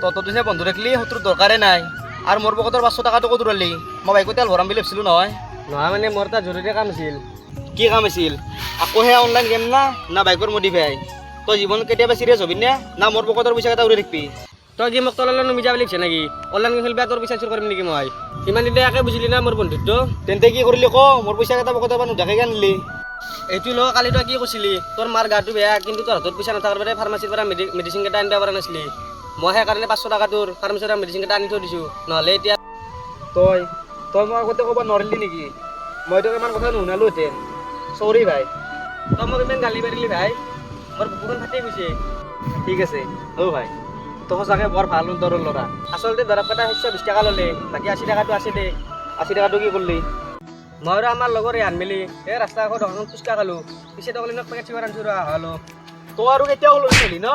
তত দিনে বন্ধু রাখলি শত্রুর দরকারে নাই আর মোর পকেটৰ 500 টাকাটো কত উৰালি মই বাইকত তেল ভৰাম বুলি ভাবছিলো নহয় নহয় মানে মোৰ এটা জৰুৰী কাম আছিল। কি কাম আছিল আকৌ হে অনলাইন গেম না বাইকৰ মডিফাই তই জীৱন কেতিয়াবা চিৰিয়াছ হবি না মোৰ পকেটৰ পইচা কেইটা উৰি ৰাখবি তই কি মোক তললৈ নুমি যাব লাগিছে নেকি? অনলাইন গেম খেলিবা তোৰ পইচা চুৰ কৰিম নেকি মই? ইমান দিনে একে বুজিলি না মোৰ বন্ধুত্ব? তেন্তে কি কৰিলি ক মোৰ পইচা কেইটা পকেটৰ পৰা নুধাকে আনিলি এইটো ল কালি তই কি কৈছিলি তোৰ মাৰ গাটো বেয়া কিন্তু তোৰ হাতত পইচা নাথাকাৰ বাবে ফাৰ্মাচীৰ পৰা মেডিচিন কেইটা আনিব পৰা নাছিলি। মই সেইকাৰণে 500 টকা তোৰ ফাৰ্মাচীৰ পৰা মেডিচিন কেইটা আনি থৈ দিছোঁ, নহ'লে এতিয়া তই মই আগতে ক'ব নোৱাৰিলি নেকি? মই তোক ইমান কথা নুশুনালোহেঁতেন। চৰি ভাই। তই মোক ইমান গালি পাৰিলি ভাই, মোৰ বুকুখন ফাটি গৈছে। ঠিক আছে অ' ভাই তই সঁচাকৈ বৰ ভাল তোৰ ল'ৰা। আচলতে দৰৱ কেইটা 120 টকা ল'লে, বাকী 80 টকাটো আছে দে। 80 টকাটো কি কৰিলি? মই আৰু আমাৰ লগৰে আন মেলি এই ৰাস্তা আকৌ দোকানত ফুচকা খালোঁ, পিছে তই মোক পেকেট চিগাৰেট আনিছোঁ ৰ আলো। তই আৰু কেতিয়াও লৈ চলি ন